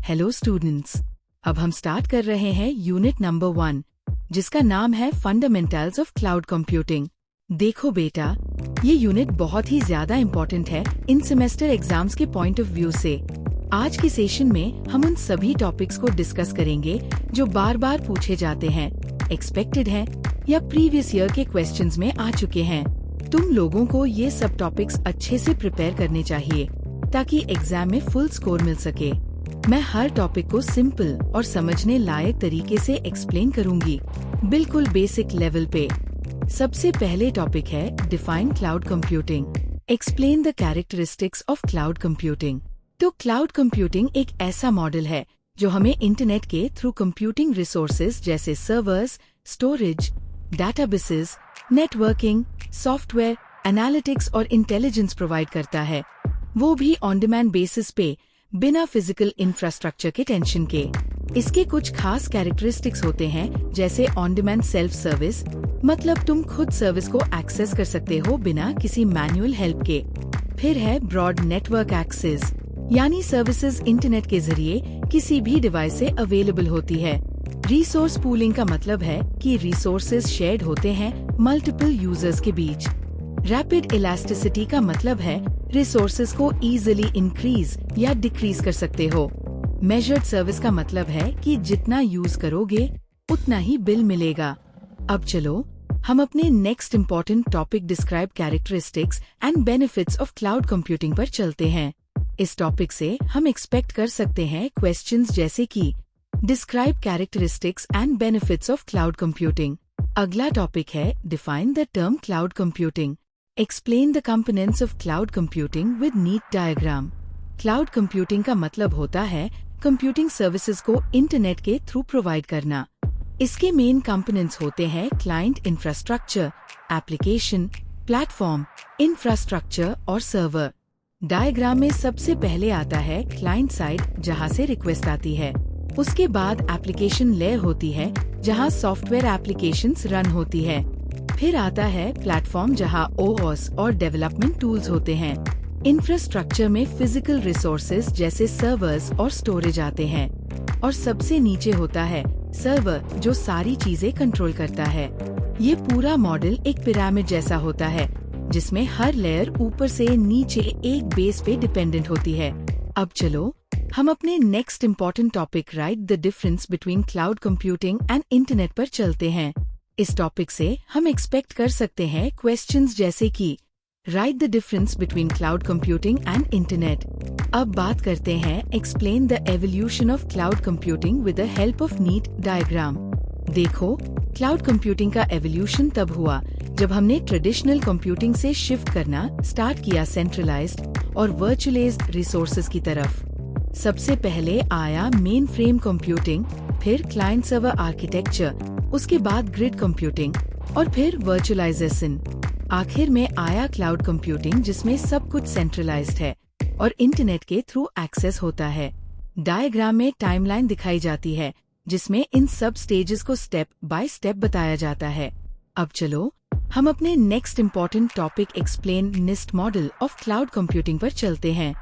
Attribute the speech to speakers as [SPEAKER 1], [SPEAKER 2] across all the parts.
[SPEAKER 1] Hello students, अब हम start कर रहे हैं यूनिट नंबर 1, जिसका नाम है फंडामेंटल्स ऑफ क्लाउड कंप्यूटिंग। देखो बेटा, ये यूनिट बहुत ही ज्यादा इम्पोर्टेंट है इन सेमेस्टर एग्जाम्स के पॉइंट ऑफ व्यू से। आज के सेशन में हम उन सभी टॉपिक्स को डिस्कस करेंगे जो बार बार पूछे जाते हैं, एक्सपेक्टेड हैं या प्रीवियस ईयर के क्वेश्चंस में आ चुके हैं। तुम लोगों को ये सब टॉपिक्स अच्छे से प्रिपेयर करने चाहिए ताकि एग्जाम में फुल स्कोर मिल सके। मैं हर टॉपिक को सिंपल और समझने लायक तरीके से एक्सप्लेन करूंगी, बिल्कुल बेसिक लेवल पे। सबसे पहले टॉपिक है define cloud computing. Explain the characteristics of cloud computing. तो क्लाउड कंप्यूटिंग एक ऐसा मॉडल है जो हमें इंटरनेट के थ्रू कंप्यूटिंग रिसोर्सेज जैसे servers, storage, databases, networking, software, analytics और इंटेलिजेंस प्रोवाइड करता है, वो भी ऑन डिमांड बेसिस पे, बिना फिजिकल इंफ्रास्ट्रक्चर के टेंशन के। इसके कुछ खास कैरेक्टरिस्टिक्स होते हैं, जैसे ऑन डिमांड सेल्फ सर्विस, मतलब तुम खुद सर्विस को एक्सेस कर सकते हो बिना किसी मैनुअल हेल्प के। फिर है ब्रॉड नेटवर्क एक्सेस, यानी सर्विसेज इंटरनेट के जरिए किसी भी डिवाइस से अवेलेबल होती है। रिसोर्स पूलिंग का मतलब है कि रिसोर्सेज शेयर्ड होते हैं मल्टीपल यूजर्स के बीच। रैपिड इलास्टिसिटी का मतलब है रिसोर्सेज को इजीली इंक्रीज या डिक्रीज कर सकते हो। मेजर्ड सर्विस का मतलब है कि जितना यूज करोगे उतना ही बिल मिलेगा। अब चलो हम अपने next important topic describe characteristics and benefits of cloud computing पर चलते हैं। इस टॉपिक से हम एक्सपेक्ट कर सकते हैं क्वेश्चंस जैसे कि describe characteristics and benefits of cloud computing. अगला टॉपिक है define the term cloud computing. Explain the components of cloud computing with NEET diagram. Cloud computing का मतलब होता है कंप्यूटिंग सर्विसेज को इंटरनेट के थ्रू प्रोवाइड करना। इसके मेन कंपोनेंट्स होते हैं client infrastructure, application, platform, infrastructure और सर्वर। डायग्राम में सबसे पहले आता है क्लाइंट साइड, जहां से रिक्वेस्ट आती है। उसके बाद एप्लीकेशन लेयर होती है, जहां सॉफ्टवेयर एप्लीकेशंस रन होती है। फिर आता है प्लेटफॉर्म, जहां ओएस और डेवलपमेंट टूल्स होते हैं। इंफ्रास्ट्रक्चर में फिजिकल रिसोर्सेज जैसे सर्वर्स और स्टोरेज आते हैं। और सबसे नीचे होता है सर्वर, जो सारी चीजें कंट्रोल करता है। ये पूरा मॉडल एक पिरामिड जैसा होता है, जिसमें हर लेयर ऊपर से नीचे एक बेस पे डिपेंडेंट होती है। अब चलो हम अपने next important topic right the difference between cloud computing and internet पर चलते हैं। इस टॉपिक से हम एक्सपेक्ट कर सकते हैं क्वेश्चंस जैसे कि right the difference between cloud computing and internet. अब बात करते हैं explain the evolution of cloud computing with the help of neat diagram. देखो, क्लाउड कंप्यूटिंग का एवोल्यूशन तब हुआ जब हमने ट्रेडिशनल कंप्यूटिंग से शिफ्ट करना स्टार्ट किया सेंट्रलाइज्ड और वर्चुअलाइज्ड रिसोर्सेज की तरफ। सबसे पहले आया मेन फ्रेम कंप्यूटिंग, फिर क्लाइंट सर्वर आर्किटेक्चर, उसके बाद ग्रिड कंप्यूटिंग और फिर वर्चुअलाइजेशन। आखिर में आया क्लाउड कंप्यूटिंग, जिसमें सब कुछ सेंट्रलाइज्ड है और इंटरनेट के थ्रू एक्सेस होता है। डायग्राम में टाइमलाइन दिखाई जाती है, जिसमें इन सब स्टेजेस को स्टेप बाय स्टेप बताया जाता है। अब चलो हम अपने next important topic explain NIST model of cloud computing पर चलते हैं।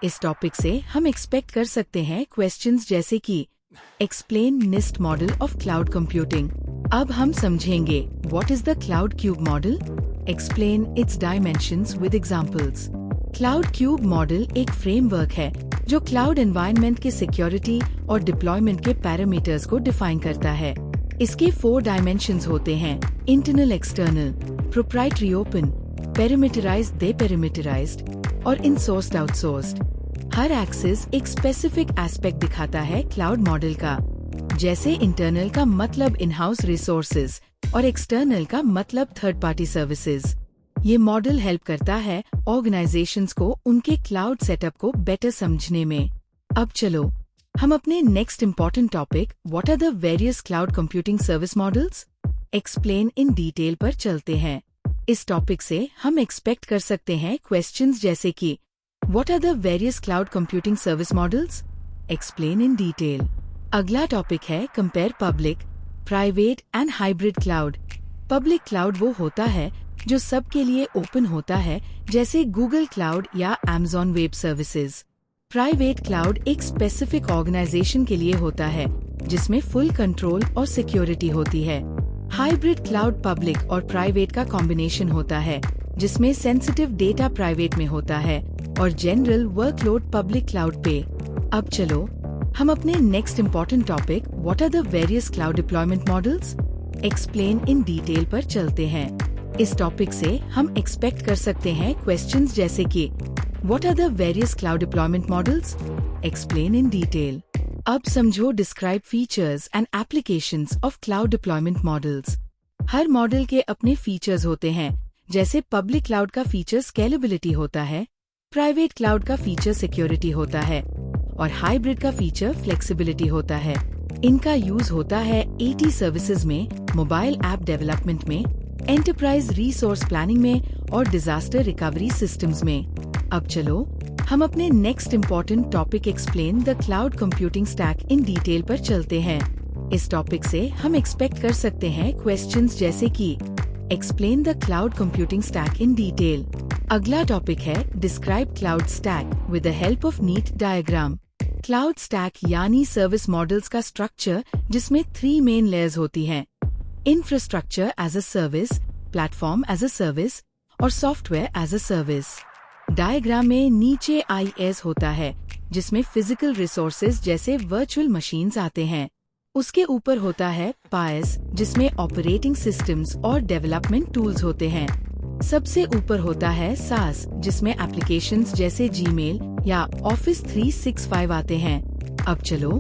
[SPEAKER 1] इस टॉपिक से हम एक्सपेक्ट कर सकते हैं क्वेश्चंस जैसे कि explain NIST model of cloud computing. अब हम समझेंगे what is the cloud cube model. Explain its dimensions with examples. Cloud cube model एक फ्रेमवर्क है जो क्लाउड एनवायरनमेंट के सिक्योरिटी और डिप्लॉयमेंट के पैरामीटर्स को डिफाइन करता है। इसके 4 डायमेंशंस होते हैं, internal, external, proprietary open, perimeterised deperimeterised और इनसोर्स्ड आउटसोर्स्ड। हर एक्सिस एक स्पेसिफिक एस्पेक्ट दिखाता है क्लाउड मॉडल का, जैसे इंटरनल का मतलब इन हाउस रिसोर्सेज और एक्सटर्नल का मतलब थर्ड पार्टी सर्विसेज। ये मॉडल हेल्प करता है ऑर्गेनाइजेशंस को उनके क्लाउड सेटअप को बेटर समझने में। अब चलो हम अपने next important topic what are the various cloud computing service models explain in detail पर चलते हैं। इस टॉपिक से हम एक्सपेक्ट कर सकते हैं क्वेश्चंस जैसे कि what are the various cloud computing service models, explain in detail. अगला टॉपिक है compare public, private and hybrid cloud. Public cloud वो होता है जो सबके लिए ओपन होता है, जैसे गूगल क्लाउड या Amazon web services. Private cloud एक स्पेसिफिक ऑर्गेनाइजेशन के लिए होता है जिसमें फुल कंट्रोल और सिक्योरिटी होती है। हाइब्रिड क्लाउड पब्लिक और प्राइवेट का कॉम्बिनेशन होता है जिसमें सेंसिटिव डेटा प्राइवेट में होता है और जनरल वर्कलोड पब्लिक क्लाउड पे। अब चलो हम अपने next important topic what are the various cloud deployment models explain in detail पर चलते हैं। इस टॉपिक से हम एक्सपेक्ट कर सकते हैं क्वेश्चंस जैसे कि what are the various cloud deployment models explain in detail. अब समझो describe features and applications of cloud deployment models. हर मॉडल के अपने फीचर्स होते हैं, जैसे पब्लिक क्लाउड का फीचर स्केलेबिलिटी होता है, प्राइवेट क्लाउड का फीचर सिक्योरिटी होता है और हाइब्रिड का फीचर फ्लेक्सिबिलिटी होता है। इनका यूज होता है AT सर्विसेज में, मोबाइल ऐप डेवलपमेंट में, एंटरप्राइज रिसोर्स प्लानिंग में और डिजास्टर रिकवरी सिस्टम्स में। अब चलो हम अपने next important topic explain the cloud computing stack in detail पर चलते हैं। इस टॉपिक से हम एक्सपेक्ट कर सकते हैं क्वेश्चंस जैसे कि explain the cloud computing stack in detail. अगला टॉपिक है describe cloud stack with the help of neat diagram. Cloud stack यानी सर्विस मॉडल्स का स्ट्रक्चर जिसमें 3 मेन लेयर्स होती हैं, infrastructure as a service, platform as a service और software as a service. Diagram में नीचे IaaS होता है जिसमें फिजिकल रिसोर्सेज जैसे वर्चुअल मशीन्स आते हैं। उसके ऊपर होता है PaaS जिसमें ऑपरेटिंग सिस्टम्स और डेवलपमेंट टूल्स होते हैं। सबसे ऊपर होता है SaaS जिसमें एप्लीकेशंस जैसे Gmail या Office 365 आते हैं। अब चलो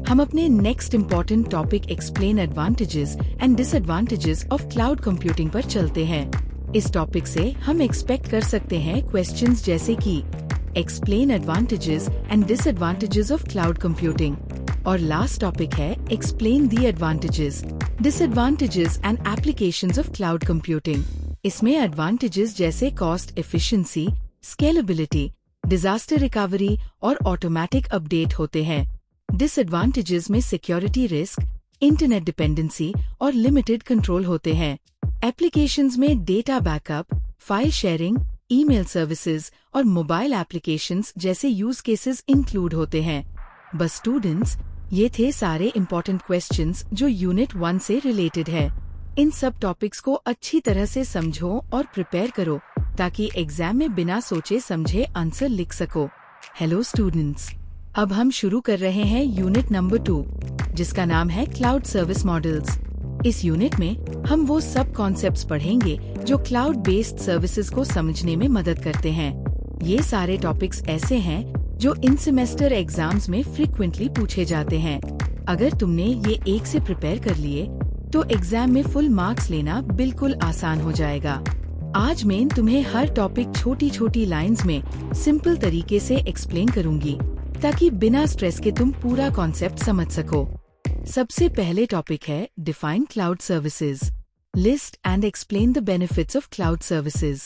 [SPEAKER 1] हम अपने next important topic explain advantages and disadvantages of cloud computing पर चलते हैं। इस टॉपिक से हम एक्सपेक्ट कर सकते हैं क्वेश्चंस जैसे कि explain advantages and disadvantages of cloud computing और लास्ट टॉपिक है explain the advantages, disadvantages and applications of cloud computing. इसमें एडवांटेजेस जैसे cost efficiency, scalability, disaster recovery और ऑटोमेटिक अपडेट होते हैं। डिसएडवांटेजेस में सिक्योरिटी रिस्क, इंटरनेट डिपेंडेंसी और limited control होते हैं। एप्लीकेशंस में data backup, file sharing, email services और मोबाइल एप्लीकेशंस जैसे यूज केसेस इंक्लूड होते हैं। बस स्टूडेंट्स, ये थे सारे इम्पोर्टेंट क्वेश्चंस जो यूनिट 1 से रिलेटेड है। इन सब टॉपिक्स को अच्छी तरह से समझो और प्रिपेयर करो ताकि एग्जाम में बिना सोचे समझे आंसर लिख सको। हेलो स्टूडेंट्स, अब हम शुरू कर रहे हैं यूनिट नंबर 2 जिसका नाम है क्लाउड सर्विस मॉडल्स। इस यूनिट में हम वो सब कॉन्सेप्ट्स पढ़ेंगे जो क्लाउड बेस्ड सर्विसेज को समझने में मदद करते हैं। ये सारे टॉपिक्स ऐसे हैं जो इन सेमेस्टर एग्जाम्स में फ्रीक्वेंटली पूछे जाते हैं। अगर तुमने ये एक से प्रिपेयर कर लिए तो एग्जाम में फुल मार्क्स लेना बिल्कुल आसान हो जाएगा। आज मैं तुम्हें हर टॉपिक छोटी छोटी लाइंस में सिंपल तरीके से एक्सप्लेन करूंगी ताकि बिना स्ट्रेस के तुम पूरा कॉन्सेप्ट समझ सको। सबसे पहले टॉपिक है define cloud services, list and explain the benefits of cloud services.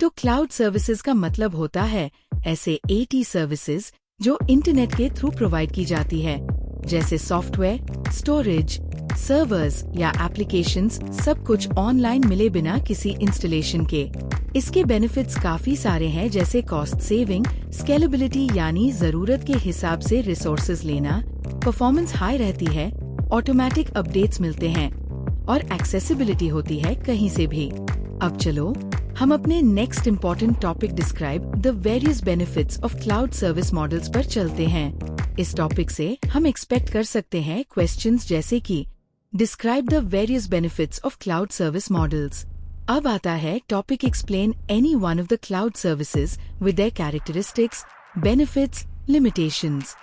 [SPEAKER 1] तो क्लाउड सर्विसेज का मतलब होता है ऐसे AT सर्विसेज जो इंटरनेट के थ्रू प्रोवाइड की जाती है, जैसे सॉफ्टवेयर, स्टोरेज, सर्वर्स या एप्लीकेशंस, सब कुछ ऑनलाइन मिले बिना किसी इंस्टॉलेशन के। इसके बेनिफिट्स काफी सारे हैं जैसे कॉस्ट सेविंग, स्केलेबिलिटी यानी जरूरत के हिसाब से रिसोर्सेज लेना, परफॉर्मेंस हाई रहती है, ऑटोमेटिक अपडेट्स मिलते हैं और एक्सेसिबिलिटी होती है कहीं से भी। अब चलो हम अपने next important topic describe the various benefits of cloud service models पर चलते हैं। इस टॉपिक से हम एक्सपेक्ट कर सकते हैं क्वेश्चंस जैसे कि describe the various benefits of cloud service models. अब आता है topic explain any one of the cloud services with their characteristics, benefits, limitations.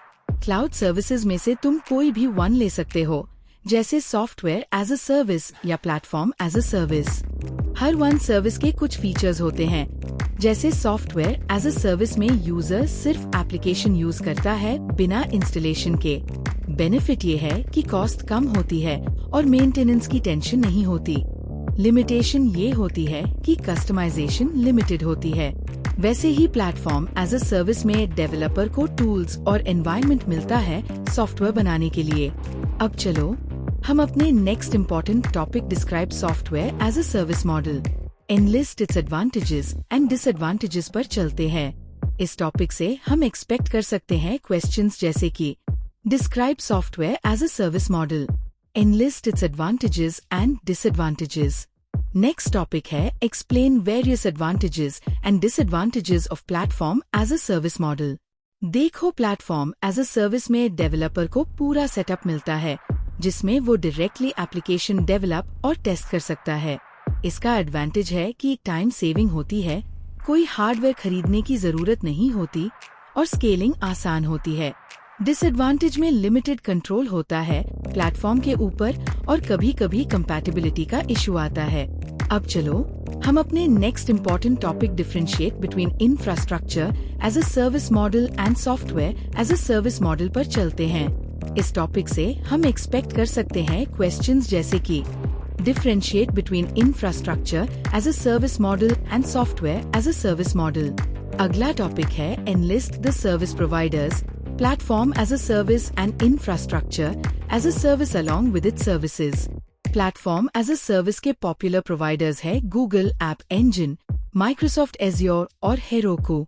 [SPEAKER 1] Cloud services में से तुम कोई भी वन ले सकते हो, जैसे सॉफ्टवेयर एज अ सर्विस या प्लेटफॉर्म एज अ सर्विस। हर वन सर्विस के कुछ फीचर्स होते हैं, जैसे सॉफ्टवेयर एज अ सर्विस में यूजर सिर्फ एप्लीकेशन यूज करता है बिना इंस्टॉलेशन के। बेनिफिट ये है कि कॉस्ट कम होती है और मेंटेनेंस की टेंशन नहीं होती। लिमिटेशन ये होती है कि कस्टमाइजेशन लिमिटेड होती है। वैसे ही प्लेटफॉर्म एज अ सर्विस में डेवलपर को टूल्स और एनवायरनमेंट मिलता है सॉफ्टवेयर बनाने के लिए। अब चलो हम अपने next important topic describe software as a service model, enlist its advantages and disadvantages पर चलते हैं। इस टॉपिक से हम एक्सपेक्ट कर सकते हैं क्वेश्चंस जैसे कि describe software as a service model, enlist its advantages and disadvantages. Next topic है explain various advantages and disadvantages of platform as a service model. देखो, प्लेटफॉर्म एज अ सर्विस में डेवलपर को पूरा सेटअप मिलता है जिसमें वो डायरेक्टली एप्लीकेशन डेवलप और टेस्ट कर सकता है। इसका एडवांटेज है कि टाइम सेविंग होती है, कोई हार्डवेयर खरीदने की जरूरत नहीं होती और स्केलिंग आसान होती है। डिसएडवांटेज में लिमिटेड कंट्रोल होता है प्लेटफॉर्म के ऊपर और कभी कभी कंपैटिबिलिटी का इशू आता है। अब चलो हम अपने next important topic differentiate between infrastructure as a service model and software as a service model पर चलते हैं। इस टॉपिक से हम एक्सपेक्ट कर सकते हैं क्वेश्चंस जैसे कि differentiate between infrastructure as a service model and software as a service model. अगला टॉपिक है enlist the service providers, platform as a service and infrastructure as a service along with its services. Platform as a service के popular providers है Google app engine, Microsoft Azure और Heroku.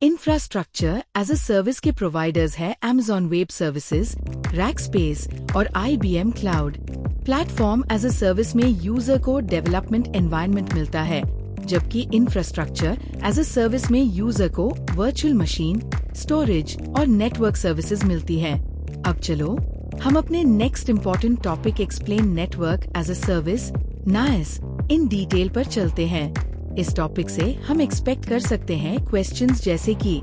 [SPEAKER 1] Infrastructure as a service के providers है Amazon web services, Rackspace और IBM cloud. Platform as a service में user को development environment मिलता है, जबकि इंफ्रास्ट्रक्चर एज अ सर्विस में यूजर को वर्चुअल मशीन, स्टोरेज और नेटवर्क सर्विसेज मिलती है। अब चलो हम अपने next important topic explain network as a service NaaS in detail पर चलते हैं। इस टॉपिक से हम एक्सपेक्ट कर सकते हैं क्वेश्चंस जैसे कि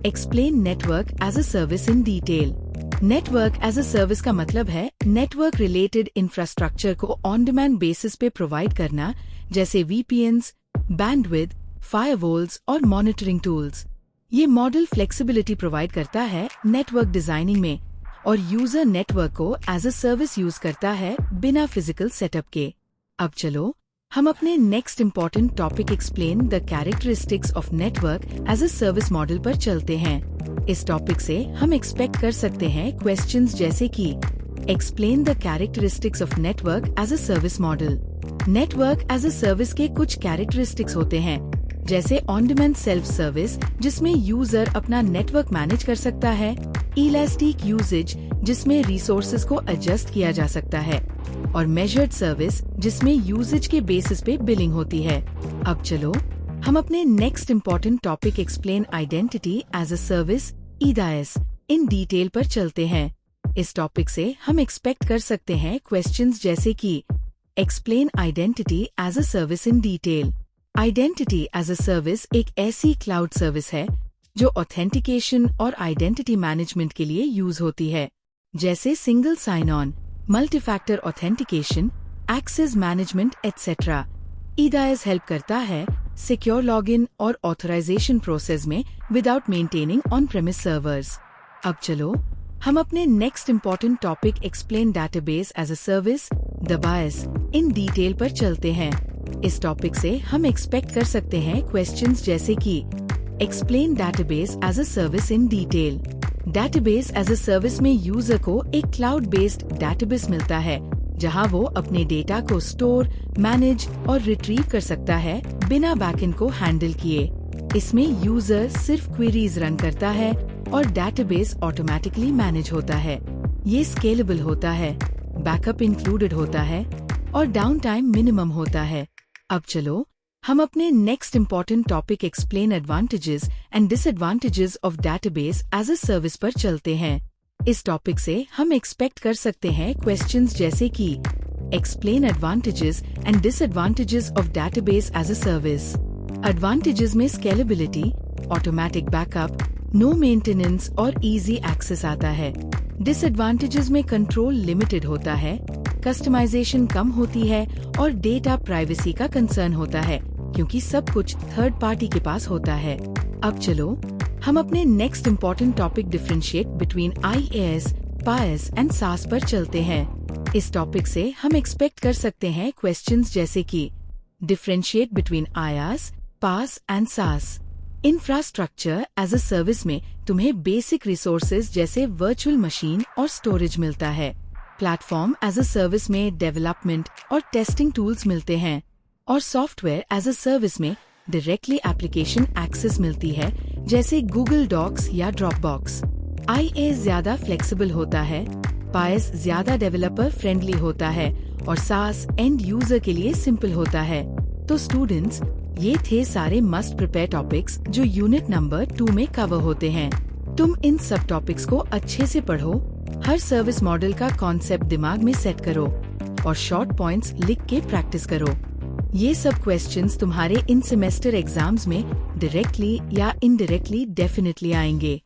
[SPEAKER 1] explain network as a service in detail. Network as a service का मतलब है नेटवर्क रिलेटेड इंफ्रास्ट्रक्चर को ऑन डिमांड बेसिस पे प्रोवाइड करना, जैसे VPNs, बैंडविड्थ, फायरवॉल्स और मॉनिटरिंग टूल्स। ये मॉडल फ्लेक्सिबिलिटी प्रोवाइड करता है नेटवर्क डिजाइनिंग में और यूजर नेटवर्क को एज अ सर्विस यूज करता है बिना फिजिकल सेटअप के। अब चलो हम अपने next important topic explain the characteristics of network as a service model पर चलते हैं। इस टॉपिक से हम एक्सपेक्ट कर सकते हैं क्वेश्चंस जैसे कि explain the characteristics of network as a service model. Network as a service के कुछ कैरेक्टरिस्टिक्स होते हैं, जैसे ऑन डिमांड सेल्फ सर्विस जिसमें यूजर अपना नेटवर्क मैनेज कर सकता है, इलास्टिक यूजेज जिसमें रिसोर्सेज को एडजस्ट किया जा सकता है और मेजर्ड सर्विस जिसमें यूजेज के बेसिस पे बिलिंग होती है। अब चलो हम अपने next important topic explain identity as a service IDaaS in detail पर चलते हैं। इस टॉपिक से हम एक्सपेक्ट कर सकते हैं क्वेश्चंस जैसे कि explain identity as a service in detail. Identity as a service एक ऐसी क्लाउड सर्विस है जो ऑथेंटिकेशन और आइडेंटिटी मैनेजमेंट के लिए यूज होती है, जैसे single sign on, multi factor authentication, access management etcetera. IDaaS help करता है सिक्योर लॉगिन और ऑथराइजेशन प्रोसेस में without maintaining on premise servers. अब चलो हम अपने next important topic explain database as a service DBaaS in detail पर चलते हैं। इस टॉपिक से हम एक्सपेक्ट कर सकते हैं क्वेश्चंस जैसे कि explain database as a service in detail. Database as a service में यूजर को एक क्लाउड बेस्ड डेटाबेस मिलता है जहां वो अपने डेटा को स्टोर, मैनेज और रिट्रीव कर सकता है बिना बैकएंड को हैंडल किए। इसमें यूजर सिर्फ क्वेरीज रन करता है और डेटाबेस ऑटोमेटिकली मैनेज होता है। ये स्केलेबल होता है, बैकअप इंक्लूडेड होता है और डाउन टाइम मिनिमम होता है। अब चलो हम अपने next important topic explain advantages and disadvantages of database as a service पर चलते हैं। इस टॉपिक से हम एक्सपेक्ट कर सकते हैं क्वेश्चंस जैसे कि explain advantages and disadvantages of database as a service. Advantages में scalability, automatic backup, no maintenance और इजी एक्सेस आता है। डिसएडवांटेजेस में कंट्रोल लिमिटेड होता है, कस्टमाइजेशन कम होती है और डेटा प्राइवेसी का कंसर्न होता है क्योंकि सब कुछ थर्ड पार्टी के पास होता है। अब चलो हम अपने next important topic differentiate between IaaS, PaaS and SaaS पर चलते हैं। इस टॉपिक से हम एक्सपेक्ट कर सकते हैं क्वेश्चंस जैसे कि differentiate between IaaS, PaaS and SaaS। Infrastructure as a service में तुम्हें बेसिक रिसोर्सेज जैसे वर्चुअल मशीन और स्टोरेज मिलता है। प्लेटफॉर्म एज अ सर्विस में डेवलपमेंट और टेस्टिंग टूल्स मिलते हैं और सॉफ्टवेयर एज अ सर्विस में डायरेक्टली एप्लीकेशन एक्सेस मिलती है जैसे गूगल डॉक्स या ड्रॉपबॉक्स। IaaS ज्यादा फ्लेक्सिबल होता है, PaaS ज्यादा डेवलपर फ्रेंडली होता है और SaaS एंड यूजर के लिए सिंपल होता है। तो स्टूडेंट्स, ये थे सारे मस्ट प्रिपेयर टॉपिक्स जो यूनिट नंबर 2 में कवर होते हैं। तुम इन सब टॉपिक्स को अच्छे से पढ़ो, हर सर्विस मॉडल का कॉन्सेप्ट दिमाग में सेट करो और शॉर्ट पॉइंट्स लिख के प्रैक्टिस करो। ये सब क्वेश्चंस तुम्हारे इन सेमेस्टर एग्जाम्स में डायरेक्टली या इनडायरेक्टली डेफिनेटली आएंगे।